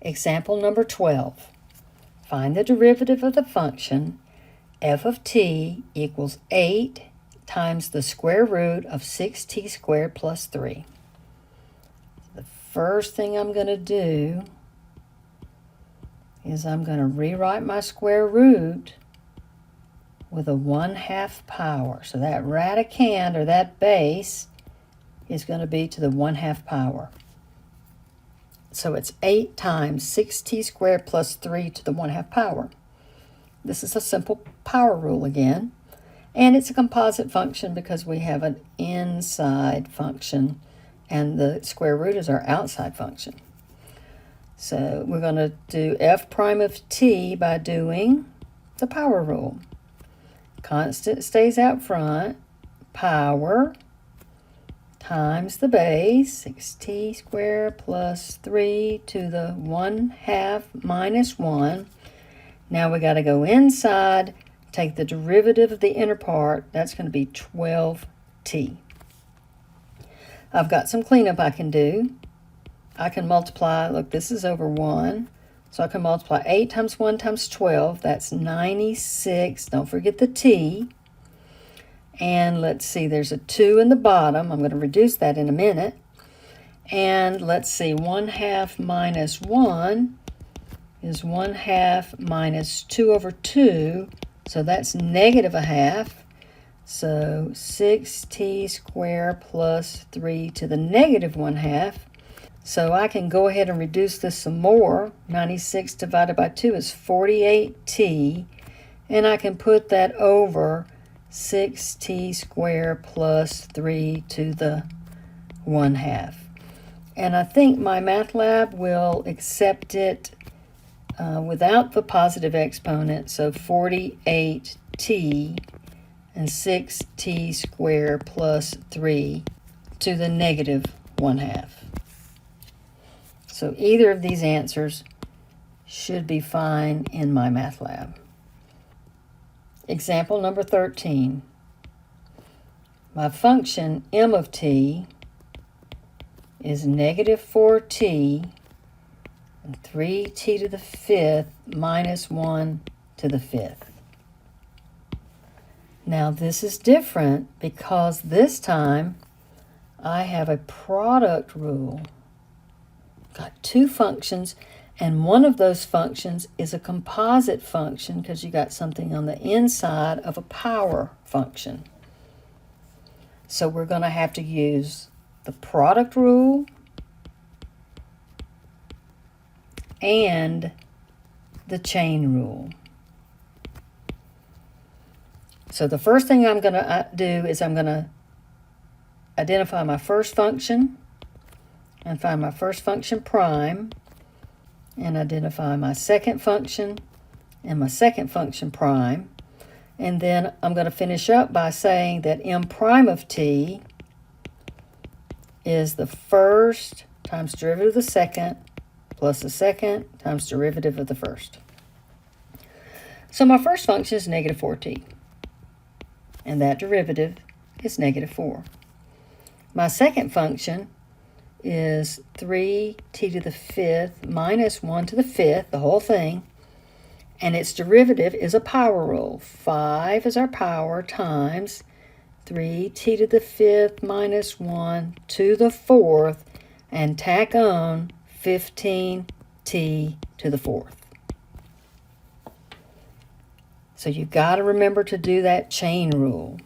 Example number 12. Find the derivative of the function f of t equals 8 times the square root of 6t squared plus 3. The first thing I'm going to do is I'm going to rewrite my square root with a 1/2 power. So that radicand, or that base, is going to be to the 1/2 power. So it's 8 times 6t squared plus 3 to the 1/2 power. This is a simple power rule again. And it's a composite function because we have an inside function and the square root is our outside function. So we're going to do f prime of t by doing the power rule. Constant stays out front, power times the base, 6t squared plus 3 to the 1/2 minus 1. Now we got to go inside, take the derivative of the inner part. That's going to be 12t. I've got some cleanup I can do. I can multiply, look, this is over 1. So I can multiply 8 times 1 times 12. That's 96. Don't forget the t. And let's see, there's a 2 in the bottom. I'm going to reduce that in a minute. And let's see, 1/2 minus 1 is 1/2 minus 2 over 2. So that's negative 1/2. So 6t squared plus 3 to the negative 1/2. So I can go ahead and reduce this some more. 96 divided by 2 is 48t. And I can put that over 6t squared plus 3 to the 1/2. And I think my MATLAB will accept it without the positive exponent. So 48t and 6t squared plus 3 to the negative 1/2. So either of these answers should be fine in my MATLAB. Example number 13. My function m of t is negative 4t and 3t to the 5th minus 1 to the 5th. Now this is different because this time I have a product rule. Got two functions, and one of those functions is a composite function because you got something on the inside of a power function. So we're going to have to use the product rule and the chain rule. So the first thing I'm going to do is I'm going to identify my first function and find my first function prime, and identify my second function and my second function prime. And then I'm going to finish up by saying that m prime of t is the first times derivative of the second plus the second times derivative of the first. So my first function is negative 4t, and that derivative is negative 4. My second function is 3t to the 5th minus 1 to the 5th, the whole thing, and its derivative is a power rule. 5 is our power times 3t to the 5th minus 1 to the 4th, and tack on 15t to the 4th. So you've got to remember to do that chain rule.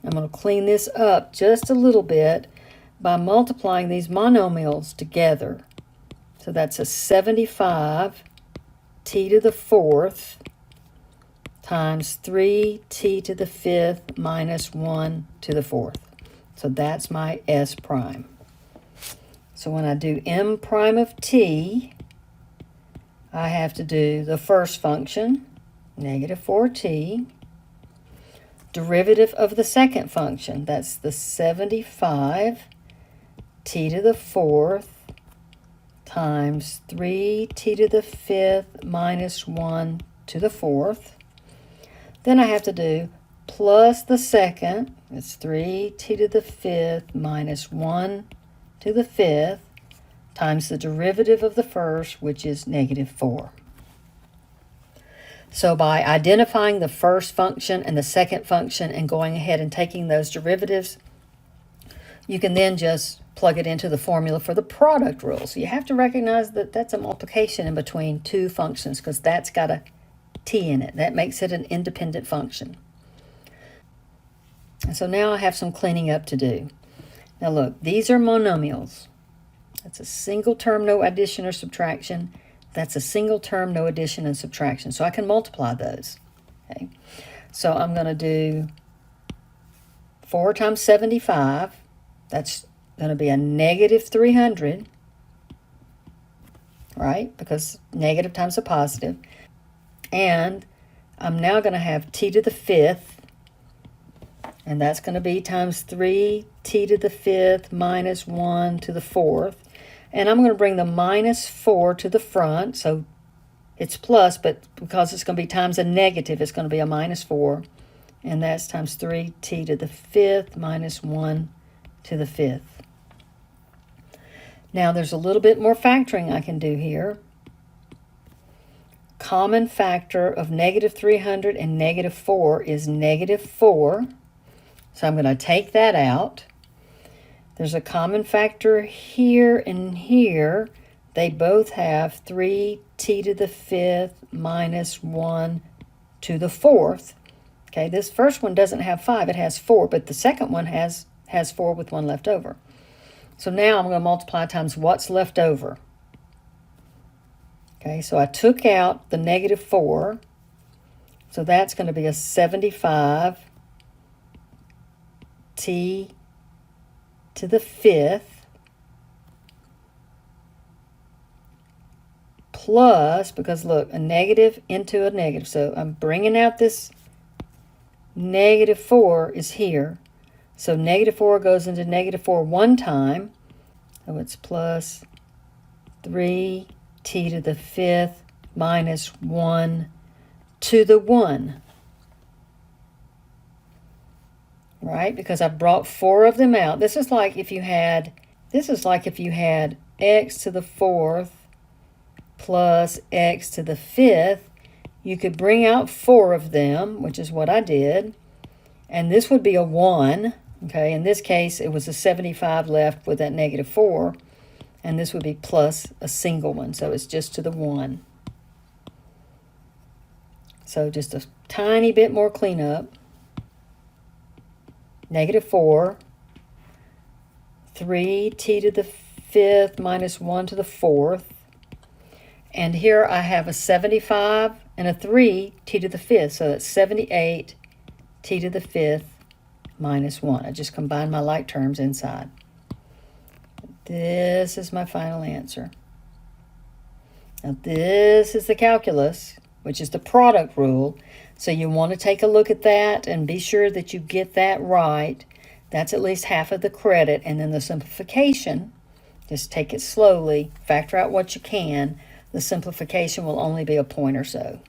I'm going to clean this up just a little bit by multiplying these monomials together. So that's a 75 t to the 4th times 3t to the 5th minus 1 to the 4th. So that's my S prime. So when I do m prime of t, I have to do the first function, negative 4t, derivative of the second function, that's the 75 t to the 4th times 3t to the 5th minus 1 to the 4th. Then I have to do plus the second, it's 3t to the 5th minus 1 to the 5th, times the derivative of the first, which is negative 4. So by identifying the first function and the second function and going ahead and taking those derivatives, you can then just plug it into the formula for the product rule. So you have to recognize that that's a multiplication in between two functions because that's got a t in it. That makes it an independent function. And so now I have some cleaning up to do. Now look, these are monomials. That's a single term, no addition or subtraction. That's a single term, no addition and subtraction. So I can multiply those. Okay. So I'm going to do 4 times 75. That's going to be a negative 300, right? Because negative times a positive. And I'm now going to have t to the 5th. And that's going to be times 3 t to the 5th minus 1 to the 4th. And I'm going to bring the minus 4 to the front. So it's plus, but because it's going to be times a negative, it's going to be a minus 4. And that's times 3t to the 5th minus 1 to the 5th. Now there's a little bit more factoring I can do here. Common factor of negative 300 and negative 4 is negative 4. So I'm going to take that out. There's a common factor here and here. They both have 3t to the 5th minus 1 to the 4th. Okay, this first one doesn't have 5, it has 4, but the second one has 4 with 1 left over. So now I'm going to multiply times what's left over. Okay, so I took out the negative 4. So that's going to be a 75 t to the 5th plus, because look, a negative into a negative. So I'm bringing out this negative 4 is here. So negative 4 goes into negative 4 one time. So it's plus 3t to the 5th minus 1 to the 1. Right? Because I brought 4 of them out. This is like if you had x to the 4th plus x to the 5th. You could bring out 4 of them, which is what I did. And this would be a 1. Okay, in this case, it was a 75 left with that negative 4. And this would be plus a single one. So it's just to the 1. So just a tiny bit more cleanup. Negative 4, 3t to the 5th minus 1 to the 4th. And here I have a 75 and a 3t to the 5th. So that's 78t to the 5th minus 1. I just combined my like terms inside. This is my final answer. Now this is the calculus, which is the product rule. So you want to take a look at that and be sure that you get that right. That's at least half of the credit. And then the simplification, just take it slowly, factor out what you can. The simplification will only be a point or so.